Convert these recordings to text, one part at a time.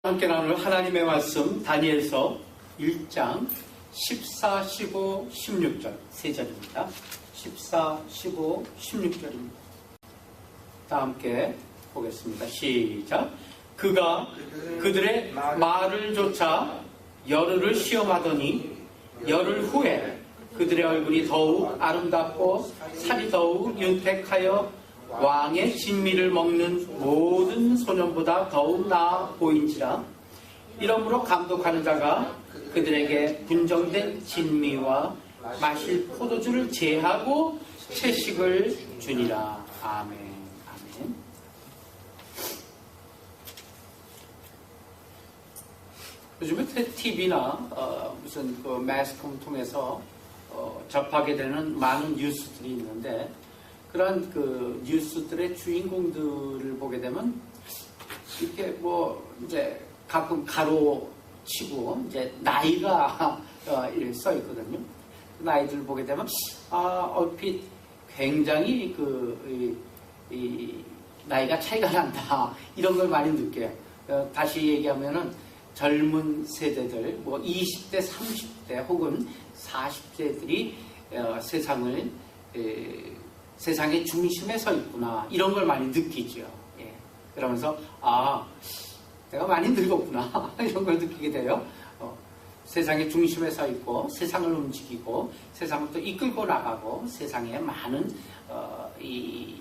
함께 나눌 하나님의 말씀 다니엘서 1장 14, 15, 16절 세 절입니다. 14, 15, 16절입니다. 다 함께 보겠습니다. 시작. 그가 그들의 말을 조차 열흘을 시험하더니 열흘 후에 그들의 얼굴이 더욱 아름답고 살이 더욱 윤택하여 왕의 진미를 먹는 모든 소년보다 더욱 나아 보인지라. 이러므로 감독하는 자가 그들에게 분정된 진미와 마실 포도주를 제하고 채식을 주니라. 아멘. 아멘. 요즘에 TV나 무슨 그 매스컴 통해서 접하게 되는 많은 뉴스들이 있는데, 그런 그 뉴스들의 주인공들을 보게 되면 이렇게 뭐 이제 가끔 가로치고 이제 나이가 이렇게 써 있거든요. 그 나이들을 보게 되면 얼핏 굉장히 이 나이가 차이가 난다, 이런 걸 많이 느껴요. 다시 얘기하면은 젊은 세대들, 뭐 20대, 30대 혹은 40대들이 세상의 중심에 서 있구나, 이런 걸 많이 느끼죠. 예. 그러면서 내가 많이 늙었구나 이런 걸 느끼게 돼요. 세상의 중심에 서 있고 세상을 움직이고 세상을 또 이끌고 나가고 세상에 많은 이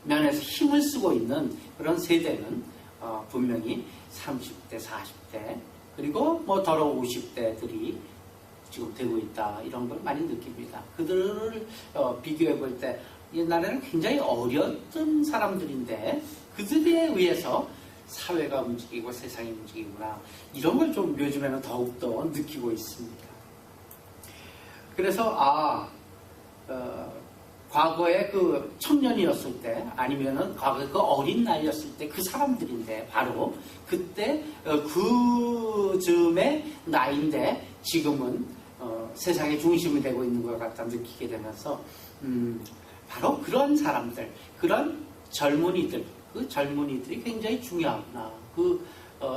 면에서 힘을 쓰고 있는 그런 세대는 분명히 30대, 40대 그리고 뭐 더러 50대들이 지금 되고 있다, 이런 걸 많이 느낍니다. 그들을 비교해 볼 때 옛날에는 굉장히 어렸던 사람들인데 그들에 의해서 사회가 움직이고 세상이 움직이구나, 이런 걸 좀 요즘에는 더욱더 느끼고 있습니다. 그래서 과거에 그 청년이었을 때, 아니면은 과거에 그 어린 나이였을 때 그 사람들인데, 바로 그때 그 즈음의 나이인데 지금은 세상의 중심이 되고 있는 것 같다 느끼게 되면서 바로 그런 사람들, 그런 젊은이들, 그 젊은이들이 굉장히 중요하구나. 그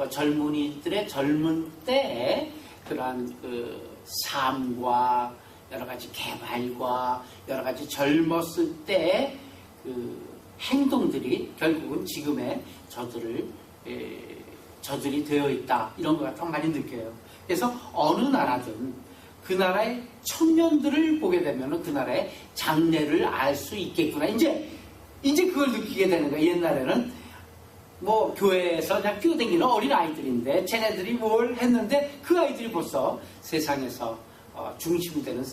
젊은이들의 젊은 때에 그러한 그 삶과 여러 가지 개발과 여러 가지 젊었을 때의 그 행동들이 결국은 지금의 저들이 되어 있다, 이런 걸 딱 많이 느껴요. 그래서 어느 나라든 그 나라의 청년들을 보게 되면 그 나라의 장래를 알 수 있겠구나. 이제 그걸 느끼게 되는 거예요. 옛날에는 뭐 교회에서 그냥 뛰어다니는 어린 아이들인데 쟤네들이 뭘 했는데 그 아이들이 벌써 세상에서 중심이 되는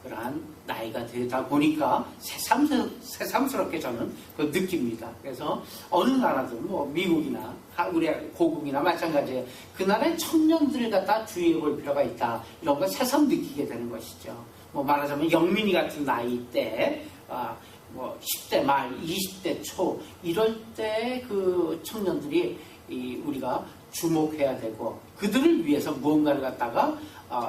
그러한 나이가 되다 보니까 새삼스럽게 저는 그걸 느낍니다. 그래서 어느 나라든 뭐 미국이나 우리 고국이나 마찬가지에 그 나라의 청년들을 갖다 주의해 볼 필요가 있다, 이런 걸 새삼 느끼게 되는 것이죠. 뭐 말하자면 영민이 같은 나이 때 뭐 10대 말, 20대 초 이럴 때 그 청년들이 우리가 주목해야 되고 그들을 위해서 무언가를 갖다가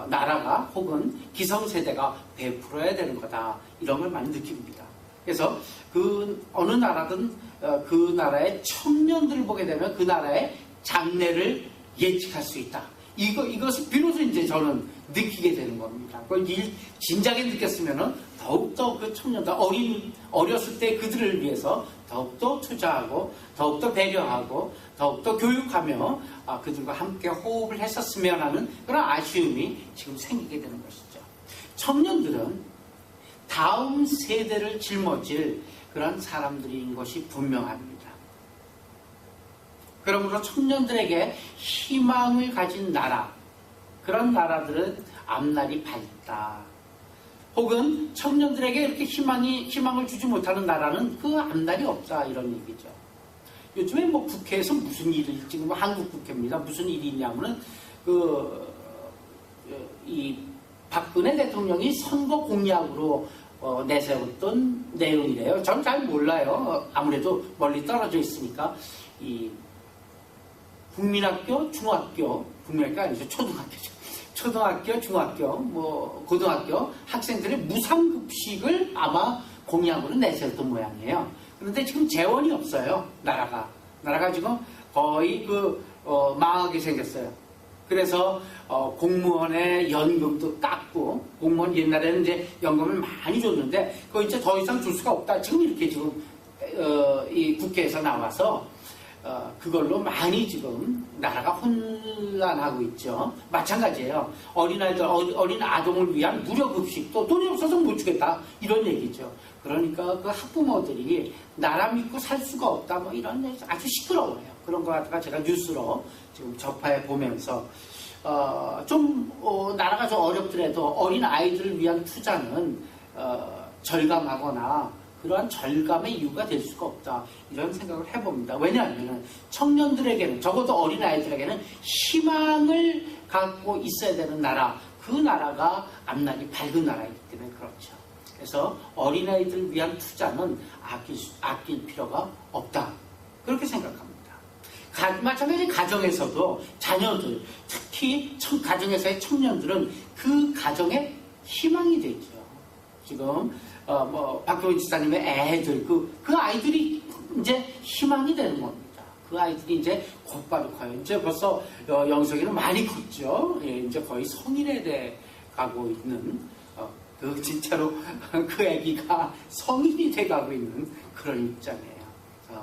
나라가 혹은 기성세대가 베풀어야 되는 거다, 이런 걸 많이 느낍니다. 그래서 그 어느 나라든 그 나라의 청년들을 보게 되면 그 나라의 장래를 예측할 수 있다. 이것을 비로소 이제 저는 느끼게 되는 겁니다. 그걸 진작에 느꼈으면은 더욱더 그 청년들, 어렸을 때 그들을 위해서 더욱더 투자하고, 더욱더 배려하고, 더욱더 교육하며, 그들과 함께 호흡을 했었으면 하는 그런 아쉬움이 지금 생기게 되는 것이죠. 청년들은 다음 세대를 짊어질 그런 사람들인 것이 분명합니다. 그러므로 청년들에게 희망을 가진 나라, 그런 나라들은 앞날이 밝다. 혹은 청년들에게 이렇게 희망을 주지 못하는 나라는 그 앞날이 없다, 이런 얘기죠. 요즘에 뭐 국회에서 무슨 일이, 지금 한국 국회입니다. 무슨 일이 있냐면은 이 박근혜 대통령이 선거 공약으로 내세웠던 내용이래요. 저는 잘 몰라요. 아무래도 멀리 떨어져 있으니까. 이 국민학교, 중학교, 국민학교 아니죠, 초등학교죠. 초등학교, 중학교, 뭐 고등학교 학생들의 무상급식을 아마 공약으로 내세웠던 모양이에요. 그런데 지금 재원이 없어요. 나라가 지금 거의 망하게 생겼어요. 그래서 공무원의 연금도 깎고, 공무원 옛날에는 이제 연금을 많이 줬는데 그거 이제 더 이상 줄 수가 없다. 지금 이렇게 지금 이 국회에서 나와서 그걸로 많이 지금 나라가 혼란하고 있죠. 마찬가지예요. 어린아이들, 어린 아동을 위한 무료급식도 돈이 없어서 못 주겠다. 이런 얘기죠. 그러니까 그 학부모들이 나라 믿고 살 수가 없다. 뭐 이런 아주 시끄러워요. 그런 거 갖다가 제가 뉴스로 지금 접해 보면서 나라가 좀 어렵더라도 어린 아이들을 위한 투자는 절감하거나 그러한 절감의 이유가 될 수가 없다. 이런 생각을 해봅니다. 왜냐하면 청년들에게는, 적어도 어린 아이들에게는 희망을 갖고 있어야 되는 나라, 그 나라가 앞날이 밝은 나라이기 때문에 그렇죠. 그래서 어린아이들을 위한 투자는 아낄 필요가 없다. 그렇게 생각합니다. 마찬가지 가정에서도 자녀들, 특히 가정에서의 청년들은 그 가정의 희망이 되죠. 지금 박효은 지사님의 애들, 그 아이들이 이제 희망이 되는 겁니다. 그 아이들이 이제 곧바로 커요. 이제 벌써 영석이는 많이 컸죠. 예, 이제 거의 성인에 대해 가고 있는, 진짜로 그 아기가 성인이 돼 가고 있는 그런 입장이에요.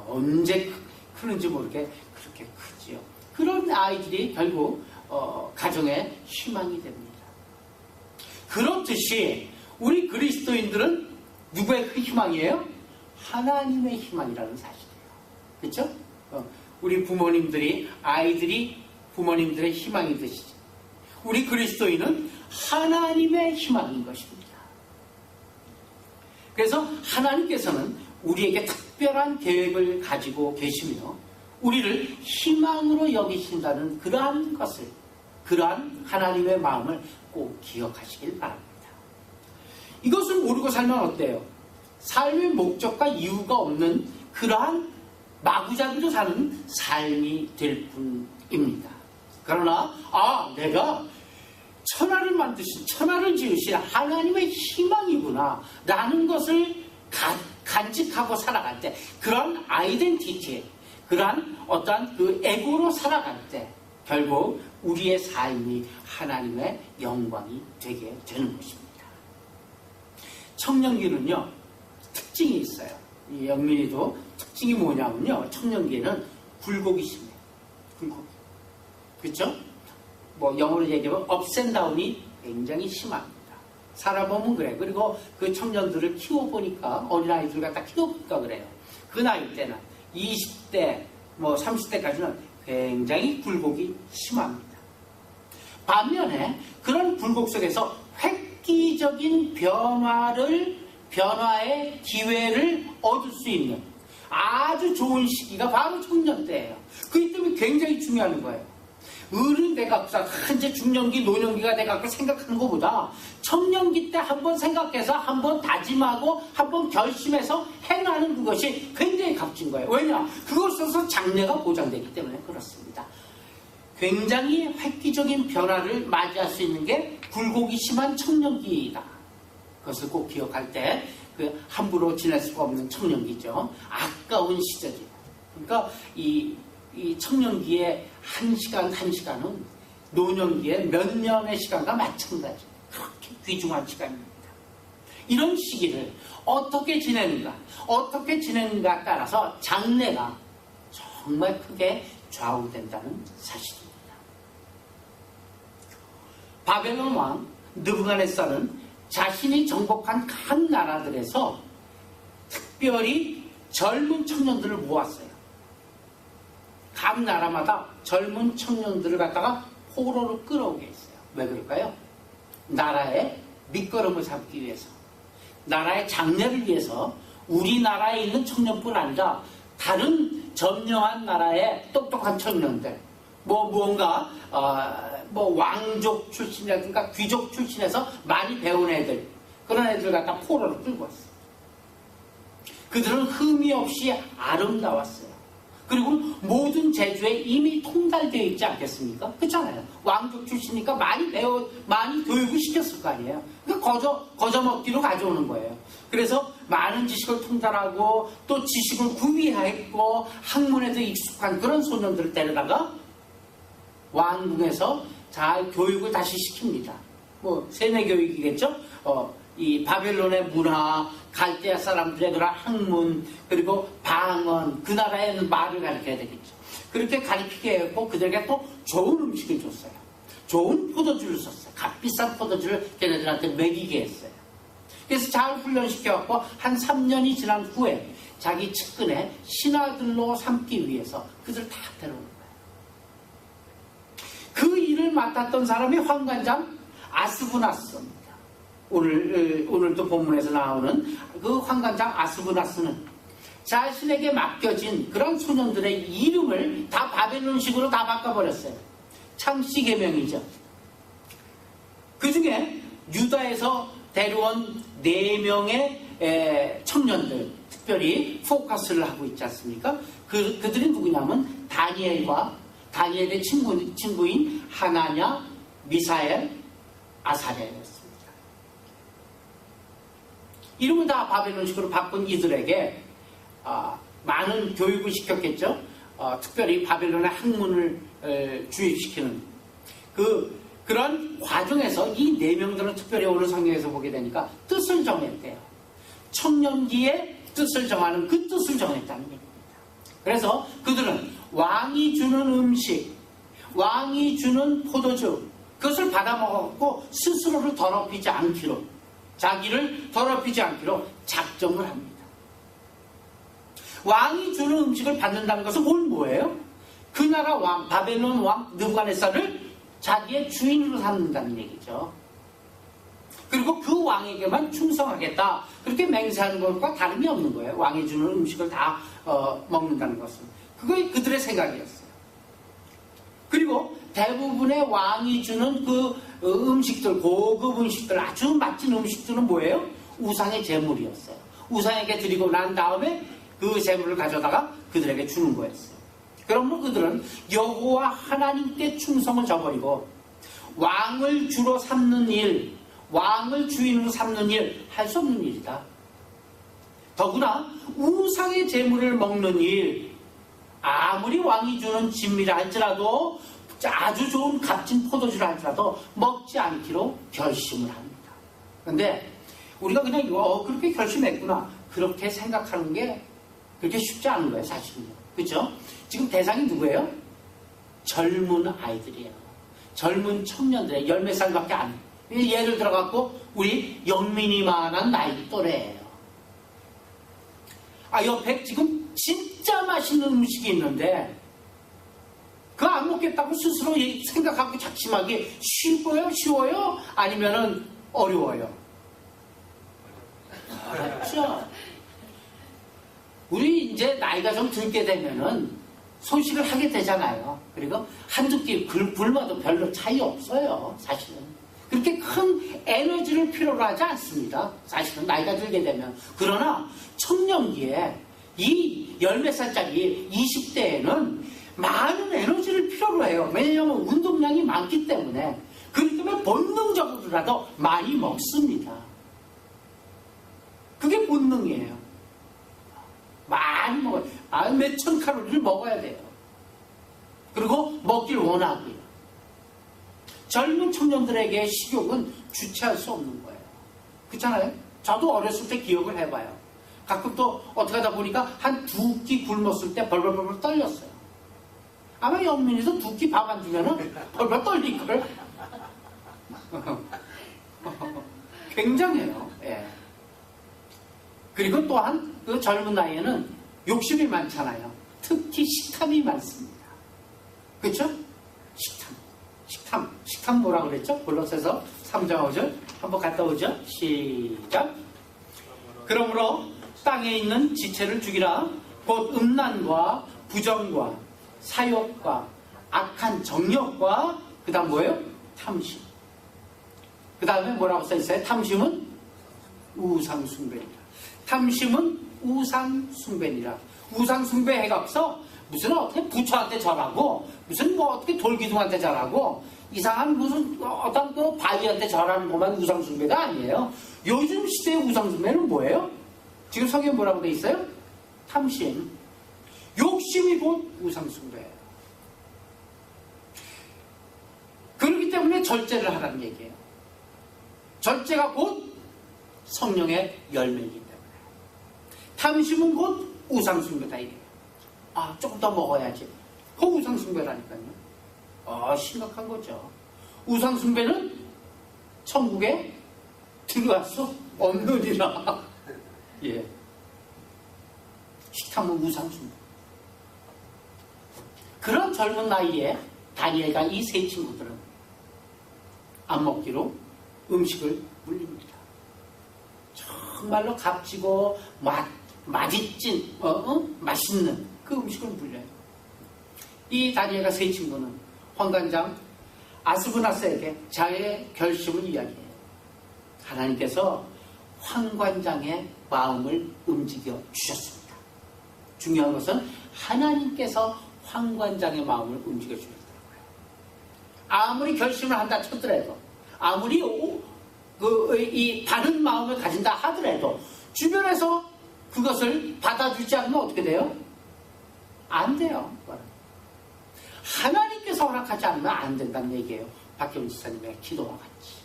언제 크는지 모르게 그렇게 크지요. 그런 아이들이 결국 가정의 희망이 됩니다. 그렇듯이 우리 그리스도인들은 누구의 그 희망이에요? 하나님의 희망이라는 사실이에요. 그렇죠? 우리 부모님들이, 아이들이 부모님들의 희망이듯이 우리 그리스도인은 하나님의 희망인 것입니다. 그래서 하나님께서는 우리에게 특별한 계획을 가지고 계시며 우리를 희망으로 여기신다는 그러한 하나님의 마음을 꼭 기억하시길 바랍니다. 이것을 모르고 살면 어때요? 삶의 목적과 이유가 없는 그러한 마구잡이로 사는 삶이 될 뿐입니다. 그러나 내가 천하를 지으신 하나님의 희망이구나 라는 것을 간직하고 살아갈 때, 그런 아이덴티티, 그런 어떠한 그 에고로 살아갈 때 결국 우리의 삶이 하나님의 영광이 되게 되는 것입니다. 청년기는요, 특징이 있어요. 이 영민이도 특징이 뭐냐면요, 청년기에는 굴곡이 심해요. 굴곡. 그렇죠? 영어로 얘기하면 ups and down이 굉장히 심합니다. 살아보면 그래. 그리고 그 청년들을 키워보니까, 어린아이들 갖다 키워보니까 그래요. 그 나이 때는 20대, 30대까지는 굉장히 굴곡이 심합니다. 반면에 그런 굴곡 속에서 획기적인 변화의 기회를 얻을 수 있는 아주 좋은 시기가 바로 청년 때예요. 그렇기 때문에 굉장히 중요한 거예요. 어른 돼갖고 현재 중년기, 노년기가 돼갖고 생각하는 것보다 청년기 때 한번 생각해서 한번 다짐하고 한번 결심해서 행하는 그것이 굉장히 값진 거예요. 왜냐? 그것으로서 장래가 보장되기 때문에 그렇습니다. 굉장히 획기적인 변화를 맞이할 수 있는 게 굴곡이 심한 청년기이다. 그것을 꼭 기억할 때 함부로 지낼 수가 없는 청년기죠. 아까운 시절이에요. 그러니까 이 청년기의 한 시간은 노년기의 몇 년의 시간과 마찬가지. 그렇게 귀중한 시간입니다. 이런 시기를 어떻게 지내는가 따라서 장래가 정말 크게 좌우된다는 사실입니다. 바벨론 왕 느부갓네살은 자신이 정복한 각 나라들에서 특별히 젊은 청년들을 모았어요. 각 나라마다 젊은 청년들을 갖다가 포로로 끌어오게 했어요. 왜 그럴까요? 나라의 밑거름을 삼기 위해서, 나라의 장래를 위해서 우리나라에 있는 청년뿐 아니라 다른 점령한 나라의 똑똑한 청년들, 무언가 왕족 출신이라든가 귀족 출신에서 많이 배운 애들, 그런 애들 갖다 포로로 끌고 왔어요. 그들은 흠이 없이 아름다웠어요. 그리고 모든 재주에 이미 통달되어 있지 않겠습니까? 그렇잖아요. 왕족 출신이니까 많이 교육을 시켰을 거 아니에요. 그러니까 거저 먹기로 가져오는 거예요. 그래서 많은 지식을 통달하고 또 지식을 구비했고 학문에도 익숙한 그런 소년들을 데려다가 왕궁에서 잘 교육을 다시 시킵니다. 뭐 세뇌 교육이겠죠. 이 바벨론의 문화, 갈대아 사람들의 그런 학문, 그리고 방언, 그 나라의 말을 가르쳐야 되겠죠. 그렇게 가르치게 했고 그들에게 또 좋은 음식을 줬어요. 좋은 포도주를 줬어요. 값비싼 포도주를 걔네들한테 먹이게 했어요. 그래서 잘 훈련시켜갖고 한 3년이 지난 후에 자기 측근에 신하들로 삼기 위해서 그들을 다 데려오는 거예요. 그 일을 맡았던 사람이 황관장 아스부나스입니다. 오늘도 본문에서 나오는 그 황관장 아스부나스는 자신에게 맡겨진 그런 소년들의 이름을 다 바벨론식으로 다 바꿔버렸어요. 창씨 계명이죠. 그 중에 유다에서 데려온 4명의 청년들, 특별히 포커스를 하고 있지 않습니까? 그들이 누구냐면 다니엘의 친구인 하나냐, 미사엘, 아사랴였습니다. 이름을 다 바벨론식으로 바꾼 이들에게 많은 교육을 시켰겠죠. 특별히 바벨론의 학문을 주입시키는 그런 과정에서 이 4명들은 특별히 오늘 성경에서 보게 되니까 뜻을 정했대요. 청년기에 뜻을 정하는 그 뜻을 정했다는 얘기입니다. 그래서 그들은 왕이 주는 음식, 왕이 주는 포도주, 그것을 받아먹었고 스스로를 더럽히지 않기로, 자기를 더럽히지 않기로 작정을 합니다. 왕이 주는 음식을 받는다는 것은 뭐예요? 그 나라 왕, 바벨론 왕 느부갓네살을 자기의 주인으로 삼는다는 얘기죠. 그리고 그 왕에게만 충성하겠다, 그렇게 맹세하는 것과 다름이 없는 거예요. 왕이 주는 음식을 다 먹는다는 것은. 그게 그들의 생각이었어요. 그리고 대부분의 왕이 주는 그 음식들, 고급 음식들, 아주 맛진 음식들은 뭐예요? 우상의 제물이었어요. 우상에게 드리고 난 다음에 그 제물을 가져다가 그들에게 주는 거였어요. 그러므로 그들은 여호와 하나님께 충성을 저버리고 왕을 주로 삼는 일, 왕을 주인으로 삼는 일, 할 수 없는 일이다. 더구나 우상의 제물을 먹는 일, 아무리 왕이 주는 진미라 할지라도, 아주 좋은 값진 포도주라 할지라도 먹지 않기로 결심을 합니다. 그런데 우리가 그냥 그렇게 결심했구나, 그렇게 생각하는 게 그렇게 쉽지 않은 거예요, 사실은요. 그렇죠? 지금 대상이 누구예요? 젊은 아이들이에요. 젊은 청년들의 10몇 살밖에 안 돼요. 예를 들어갖고 우리 영민이만한 나이 또래예요. 옆에 지금 진짜 맛있는 음식이 있는데 그거 안 먹겠다고 스스로 생각하고 작심하기 쉬워요? 아니면은 어려워요? 어렵죠. 우리 이제 나이가 좀 들게 되면은 소식을 하게 되잖아요. 그리고 한두 끼 굶어도 별로 차이 없어요, 사실은. 그렇게 큰 에너지를 필요로 하지 않습니다, 사실은 나이가 들게 되면. 그러나 청년기에 이 10몇 살짜리 20대에는 많은 에너지를 필요로 해요. 왜냐하면 운동량이 많기 때문에. 그렇기 때문에 본능적으로라도 많이 먹습니다. 그게 본능이에요. 많이 먹어요. 몇천 칼로리를 먹어야 돼요. 그리고 먹길 원하고요. 젊은 청년들에게 식욕은 주체할 수 없는 거예요. 그렇잖아요? 저도 어렸을 때 기억을 해봐요. 가끔 또 어떻게 하다 보니까 한 2끼 굶었을 때 벌벌벌 떨렸어요. 아마 영민이도 2끼 밥 안 주면은 벌벌 떨릴걸? 굉장해요. 예. 그리고 또한 그 젊은 나이에는 욕심이 많잖아요. 특히 식탐이 많습니다. 그렇죠? 식탐 뭐라 그랬죠? 골로새서 3장 5절 한번 갔다 오죠. 시작. 그러므로 땅에 있는 지체를 죽이라. 곧 음란과 부정과 사욕과 악한 정욕과 그 다음 뭐예요? 탐심. 그 다음에 뭐라고 써있어요? 탐심은 우상숭배니라. 탐심은 우상숭배니라. 우상숭배해가 없어. 무슨 어떻게 부처한테 절하고, 무슨 뭐 어떻게 돌기둥한테 절하고, 이상한 무슨 어떤 그 바위한테 절하는 것만 우상숭배가 아니에요. 요즘 시대의 우상숭배는 뭐예요? 지금 성경에 뭐라고 돼 있어요? 탐심. 욕심이 곧 우상숭배예요. 그러니까 절제를 하라는 얘기예요. 절제가 곧 성령의 열매이기 때문에. 탐심은 곧 우상숭배다 이래요. 아, 조금 더 먹어야지. 그 우상숭배라니까요. 심각한 거죠. 우상숭배는 천국에 들어갈 수 없느니라. 예. 식탐은 우상숭배. 그런 젊은 나이에 다니엘과 이 세 친구들은 안 먹기로 음식을 물립니다. 정말로 값지고 맛있진, 맛있는 그 음식을 물려요. 이 다니엘과 세 친구는 환관장 아스브나스에게 자기의 결심을 이야기해요. 하나님께서 환관장의 마음을 움직여 주셨습니다. 중요한 것은 하나님께서 환관장의 마음을 움직여 주셨더라고요. 아무리 결심을 한다 쳤더라도, 아무리 이 바른 마음을 가진다 하더라도 주변에서 그것을 받아주지 않으면 어떻게 돼요? 안 돼요. 하나님께서 허락하지 않으면 안 된다는 얘기예요. 박경훈 지사님의 기도와 같이.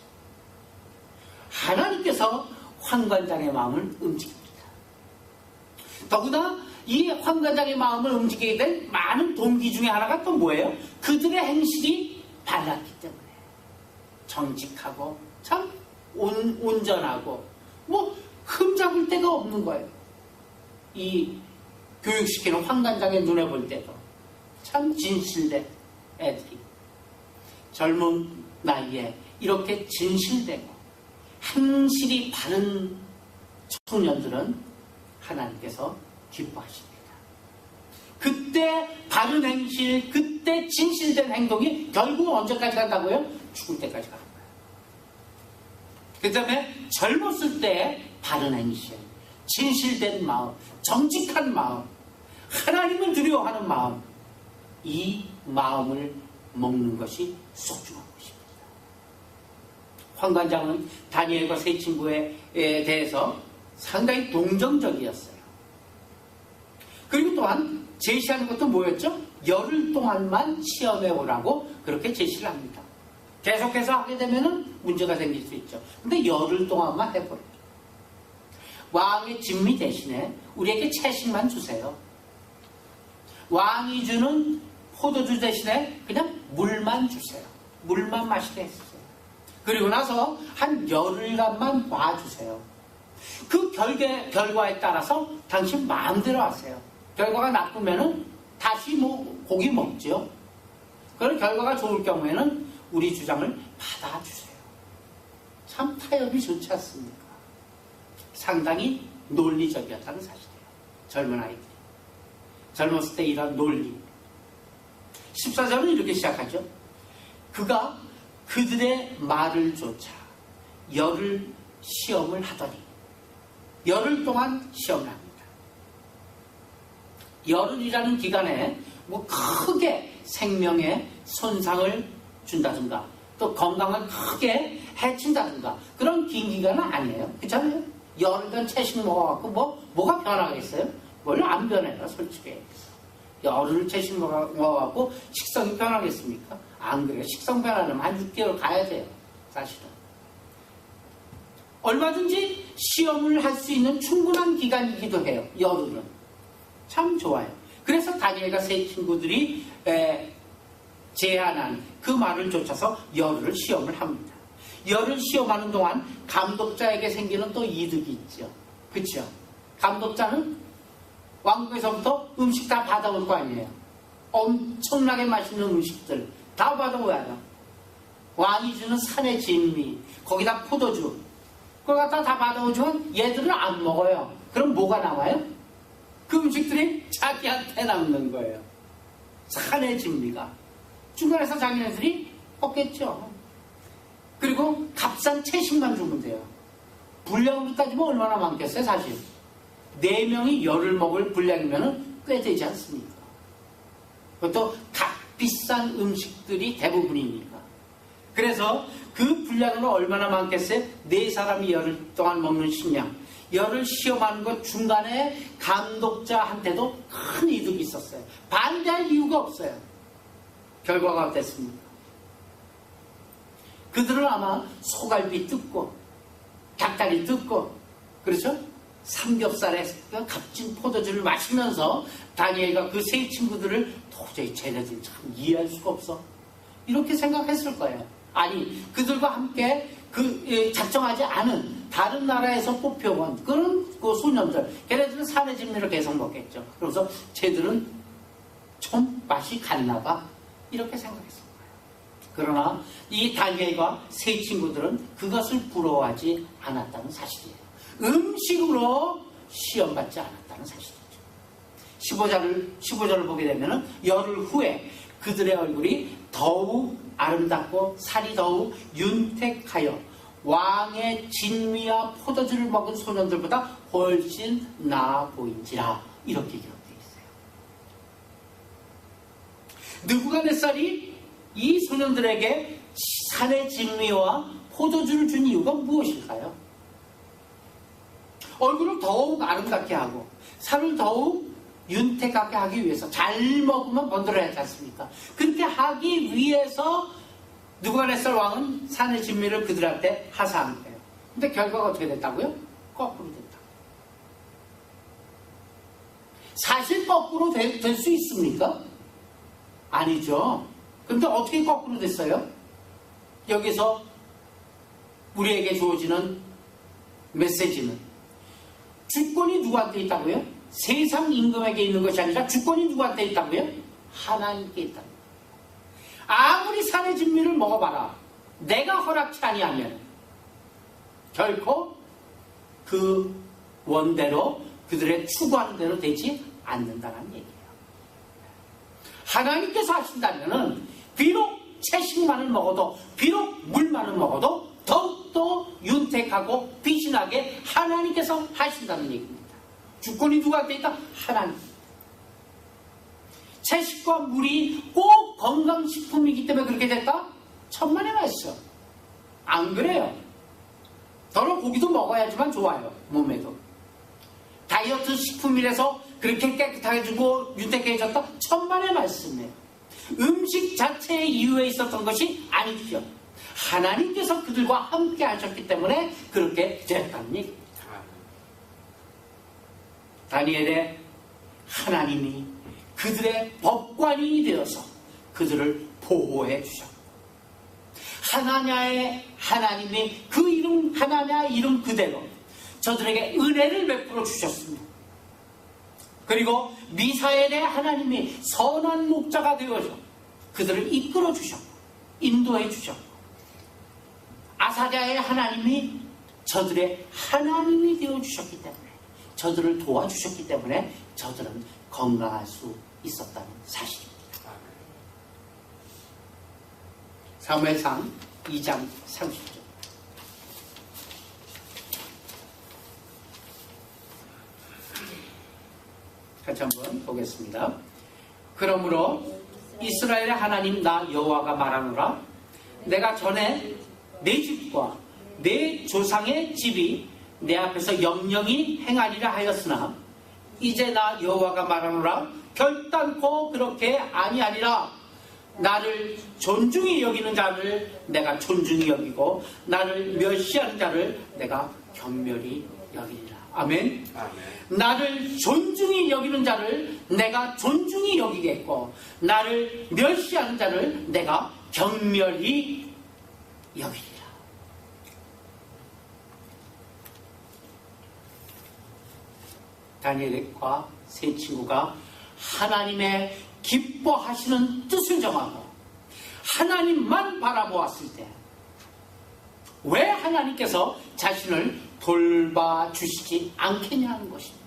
하나님께서 환관장의 마음을 움직입니다. 더구나 이 환관장의 마음을 움직이게 된 많은 동기 중에 하나가 또 뭐예요? 그들의 행실이 발랐기 때문에. 정직하고 참 온전하고 흠잡을 데가 없는 거예요. 이 교육시키는 환관장의 눈에 볼 때도 참 진실된 애들이 젊은 나이에 이렇게 진실되고 행실이 바른 청년들은 하나님께서 기뻐하십니다. 그때 바른 행실, 그때 진실된 행동이 결국 언제까지 간다고요? 죽을 때까지 가는 거예요. 그 다음에 젊었을 때 바른 행실, 진실된 마음, 정직한 마음, 하나님을 두려워하는 마음, 이 마음을 먹는 것이 소중한 것입니다. 환관장은 다니엘과 세 친구에 대해서 상당히 동정적이었어요. 그리고 또한 제시하는 것도 뭐였죠? 열흘 동안만 시험해 오라고 그렇게 제시를 합니다. 계속해서 하게 되면 문제가 생길 수 있죠. 근데 열흘 동안만 해보래요. 왕의 진미 대신에 우리에게 채식만 주세요. 왕이 주는 포도주 대신에 그냥 물만 주세요. 물만 마시게 했어요. 그리고 나서 한 열흘간만 봐주세요. 그 결과에 따라서 당신 마음대로 하세요. 결과가 나쁘면은 다시 고기 먹죠. 그런 결과가 좋을 경우에는 우리 주장을 받아주세요. 참 타협이 좋지 않습니까? 상당히 논리적이었다는 사실이에요. 젊은 아이들이. 젊었을 때 이런 논리. 14절은 이렇게 시작하죠. 그가 그들의 말을 조차 열흘 시험을 하더니 열흘 동안 시험을 합니다. 열흘이라는 기간에 크게 생명에 손상을 준다든가 또 건강을 크게 해친다든가 그런 긴 기간은 아니에요. 그렇잖아요? 열흘간 채식 먹어갖고 뭐가 변하겠어요? 원래 안 변해요, 솔직히. 열흘 채식 먹어갖고 식성이 변하겠습니까? 안 그래요. 식성 변하려면 한 6개월 가야 돼요, 사실은. 얼마든지 시험을 할 수 있는 충분한 기간이기도 해요, 열흘은. 참 좋아요. 그래서 다니엘과 세 친구들이 제안한 그 말을 쫓아서 열흘을 시험을 합니다. 열흘 시험하는 동안 감독자에게 생기는 또 이득이 있죠. 그렇죠? 감독자는 왕국에서부터 음식 다 받아올 거 아니에요. 엄청나게 맛있는 음식들 다 받아와요. 왕이 주는 산의 진미, 거기다 포도주, 그걸 갖다 다 받아오지만 얘들은 안 먹어요. 그럼 뭐가 나와요? 그 음식들이 자기한테 남는 거예요. 산의 진미가. 중간에서 자기네들이 먹겠죠. 그리고 값싼 채식만 주면 돼요. 분량으로 따지면 얼마나 많겠어요, 사실. 4명이 열을 먹을 분량이면 꽤 되지 않습니까? 그것도 값비싼 음식들이 대부분이니까. 그래서 그 분량으로 얼마나 많겠어요? 4사람이 열흘 동안 먹는 식량. 열을 시험하는 것 중간에 감독자한테도 큰 이득이 있었어요. 반대할 이유가 없어요. 결과가 어땠습니까? 그들은 아마 소갈비 뜯고 닭다리 뜯고 그렇죠? 삼겹살에 값진 포도주를 마시면서 다니엘과 그 세 친구들을 도저히 쟤네들 참 이해할 수가 없어. 이렇게 생각했을 거예요. 아니 그들과 함께 작정하지 않은 다른 나라에서 뽑혀온 그런 그 소년들, 걔네들은 산의 진미를 계속 먹겠죠. 그래서 쟤들은 좀 맛이 갔나 봐. 이렇게 생각했을 거예요. 그러나 이 다니엘과 세 친구들은 그것을 부러워하지 않았다는 사실이에요. 음식으로 시험받지 않았다는 사실이죠. 15절을 보게 되면 열흘 후에 그들의 얼굴이 더욱 아름답고 살이 더욱 윤택하여 왕의 진미와 포도주를 먹은 소년들보다 훨씬 나아 보인지라. 이렇게 기록되어 있어요. 느부갓네살이 이 소년들에게 산의 진미와 포도주를 준 이유가 무엇일까요? 얼굴을 더욱 아름답게 하고 살을 더욱 윤택하게 하기 위해서, 잘 먹으면 번들어야 하지 않습니까? 그렇게 하기 위해서 느부갓네살 왕은 산의 진미를 그들한테 하사한 거예요. 근데 결과가 어떻게 됐다고요? 거꾸로 됐다. 사실 거꾸로 될 수 있습니까? 아니죠. 근데 어떻게 거꾸로 됐어요? 여기서 우리에게 주어지는 메시지는 주권이 누구한테 있다고요? 세상 임금에게 있는 것이 아니라 주권이 누구한테 있다고요? 하나님께 있다고요. 아무리 산의 진미를 먹어봐라. 내가 허락치 아니하면 결코 그 원대로 그들의 추구하는 대로 되지 않는다는 얘기예요. 하나님께서 하신다면은 비록 채식만을 먹어도, 비록 물만을 먹어도 더욱더 윤택하고 비신하게 하나님께서 하신다는 얘기입니다. 주권이 누구한테 있다? 하나님. 채식과 물이 꼭 건강식품이기 때문에 그렇게 됐다? 천만의 말씀. 안 그래요. 더러 고기도 먹어야지만 좋아요. 몸에도. 다이어트 식품이라서 그렇게 깨끗하게 주고 윤택해졌다? 천만의 말씀이에요. 음식 자체의 이유에 있었던 것이 아니죠. 하나님께서 그들과 함께 하셨기 때문에 그렇게 됐다는 얘기입니다. 다니엘의 하나님이 그들의 법관이 되어서 그들을 보호해 주셨고, 하나님이 그 이름, 하나냐의 이름 그대로 저들에게 은혜를 베풀어 주셨습니다. 그리고 미사엘의 하나님이 선한 목자가 되어서 그들을 이끌어 주셨고 인도해 주셨고, 아사랴의 하나님이 저들의 하나님이 되어 주셨기 때문에, 저들을 도와주셨기 때문에 저들은 건강할 수 있었다는 사실입니다. 사무엘상 2장 30절. 같이 한번 보겠습니다. 그러므로 이스라엘의 하나님 나 여호와가 말하노라. 내가 전에 내 집과 내 조상의 집이 내 앞에서 영영히 행하리라 하였으나 이제 나 여호와가 말하노라. 결단코 그렇게 아니하리라. 나를 존중히 여기는 자를 내가 존중히 여기고 나를 멸시하는 자를 내가 경멸히 여기리라. 아멘. 나를 존중히 여기는 자를 내가 존중히 여기겠고 나를 멸시하는 자를 내가 경멸히 여기리라. 다니엘과 세 친구가 하나님의 기뻐하시는 뜻을 정하고 하나님만 바라보았을 때 왜 하나님께서 자신을 돌봐주시지 않겠냐는 것입니다.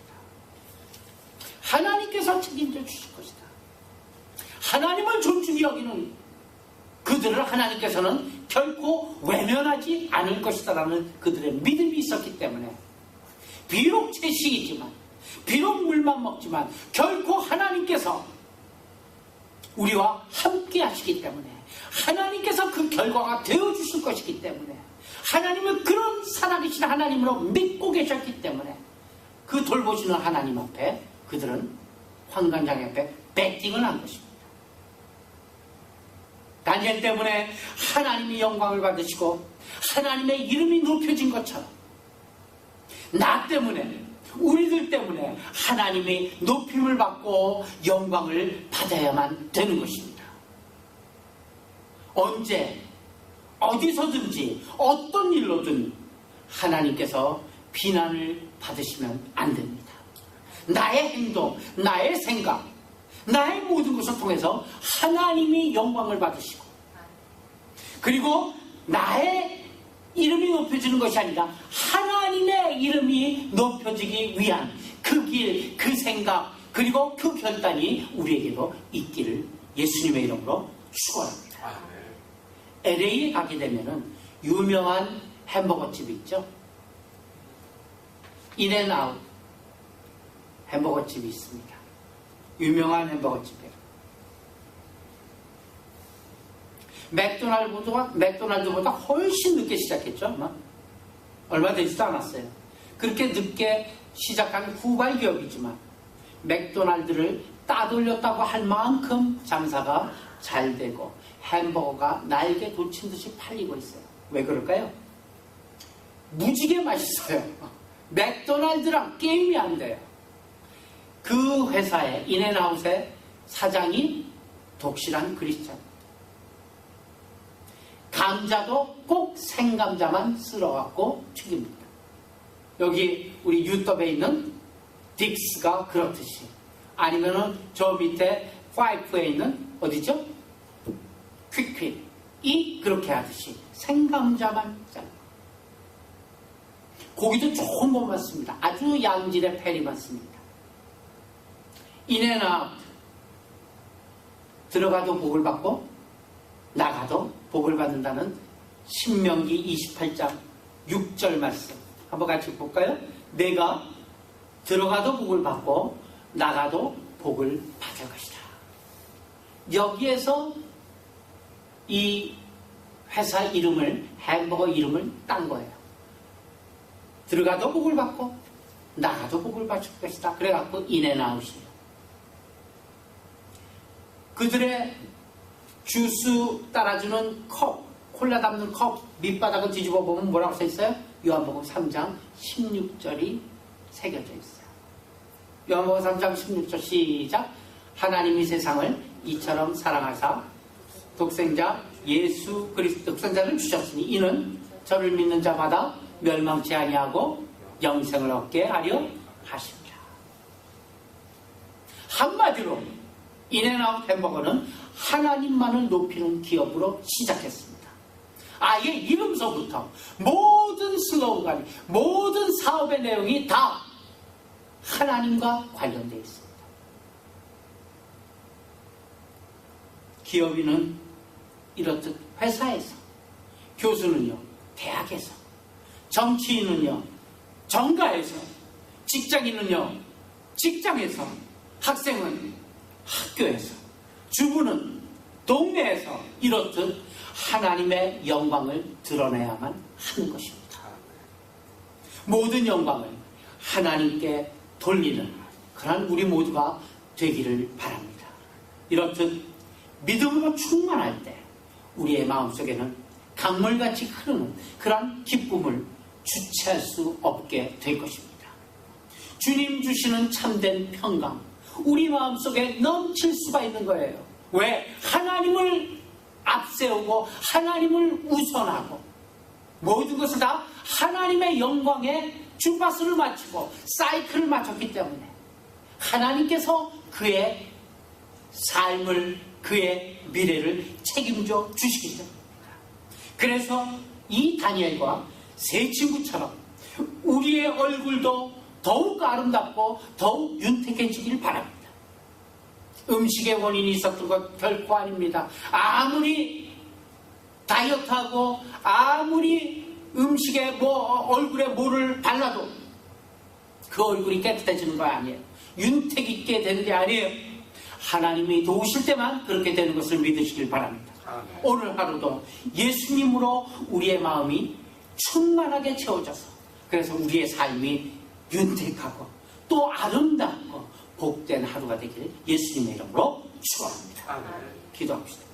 하나님께서 책임져 주실 것이다. 하나님을 존중히 여기는 그들을 하나님께서는 결코 외면하지 않을 것이다라는 그들의 믿음이 있었기 때문에 비록 채식이지만 비록 물만 먹지만 결코 하나님께서 우리와 함께 하시기 때문에 하나님께서 그 결과가 되어주실 것이기 때문에 하나님은 그런 살아계신 하나님으로 믿고 계셨기 때문에 그 돌보시는 하나님 앞에 그들은 환관장 앞에 배팅을 한 것입니다. 다니엘 때문에 하나님이 영광을 받으시고 하나님의 이름이 높여진 것처럼 나 때문에, 우리들 때문에 하나님이 높임을 받고 영광을 받아야만 되는 것입니다. 언제 어디서든지 어떤 일로든 하나님께서 비난을 받으시면 안 됩니다. 나의 행동, 나의 생각, 나의 모든 것을 통해서 하나님이 영광을 받으시고, 그리고 나의 이름이 높여지는 것이 아니라 하나님의 이름이 높여지기 위한 그 길, 그 생각, 그리고 그 결단이 우리에게도 있기를 예수님의 이름으로 축원합니다. LA에 가게 되면은 유명한 햄버거 집이 있죠. 인앤아웃 햄버거 집이 있습니다. 유명한 햄버거 집이에요. 맥도날드보다 훨씬 늦게 시작했죠. 아마 얼마 되지도 않았어요. 그렇게 늦게 시작한 후발 기업이지만 맥도날드를 따돌렸다고 할 만큼 장사가 잘 되고 햄버거가 날개 돋친 듯이 팔리고 있어요. 왜 그럴까요? 무지개 맛있어요. 맥도날드랑 게임이 안 돼요. 그 회사의 인앤아웃의 사장이 독실한 크리스찬. 감자도 꼭 생감자만 쓸어갖고 튀깁니다. 여기 우리 유럽에 있는 딕스가 그렇듯이, 아니면은 저 밑에 파이프에 있는 어디죠? 퀵퀵이 그렇게 하듯이 생감자만 잘라. 고기도 좋은 것 많습니다. 아주 양질의 펠이 많습니다. 인앤아웃 들어가도 복을 받고 나가도 복을 받는다는 신명기 28장 6절 말씀 한번 같이 볼까요? 내가 들어가도 복을 받고 나가도 복을 받을 것이다. 여기에서 이 회사 이름을, 햄버거 이름을 딴 거예요. 들어가도 복을 받고 나가도 복을 받을 것이다. 그래갖고 인앤아웃이에요. 그들의 주스 따라주는 컵, 콜라 담는 컵 밑바닥을 뒤집어 보면 뭐라고 써있어요? 요한복음 3장 16절이 새겨져 있어요. 요한복음 3장 16절 시작. 하나님이 세상을 이처럼 사랑하사 독생자 예수 그리스도 독생자를 주셨으니 이는 저를 믿는 자마다 멸망치 아니하고 영생을 얻게 하려 하십니다. 한마디로 인앤아웃 햄버거는 하나님만을 높이는 기업으로 시작했습니다. 아예 이름서부터 모든 슬로건이, 모든 사업의 내용이 다 하나님과 관련되어 있습니다. 기업인은 이렇듯 회사에서, 교수는요 대학에서, 정치인은요 정가에서, 직장인은요 직장에서, 학생은 학교에서, 주부는 동네에서 이렇듯 하나님의 영광을 드러내야만 하는 것입니다. 모든 영광을 하나님께 돌리는 그런 우리 모두가 되기를 바랍니다. 이렇듯 믿음으로 충만할 때 우리의 마음속에는 강물같이 흐르는 그런 기쁨을 주체할 수 없게 될 것입니다. 주님 주시는 참된 평강, 우리 마음속에 넘칠 수가 있는 거예요. 왜? 하나님을 앞세우고 하나님을 우선하고 모든 것을 다 하나님의 영광에 주파수를 맞추고 사이클을 맞췄기 때문에 하나님께서 그의 삶을, 그의 미래를 책임져 주시기 때문입니다. 그래서 이 다니엘과 세 친구처럼 우리의 얼굴도 더욱 아름답고 더욱 윤택해지길 바랍니다. 음식의 원인이 있었던 것 결코 아닙니다. 아무리 다이어트하고 아무리 음식에 얼굴에 뭐를 발라도 그 얼굴이 깨끗해지는 거 아니에요. 윤택 있게 되는 게 아니에요. 하나님이 도우실 때만 그렇게 되는 것을 믿으시길 바랍니다. 오늘 하루도 예수님으로 우리의 마음이 충만하게 채워져서, 그래서 우리의 삶이 윤택하고 또 아름답고 복된 하루가 되기를 예수님의 이름으로 축원합니다. 기도합시다.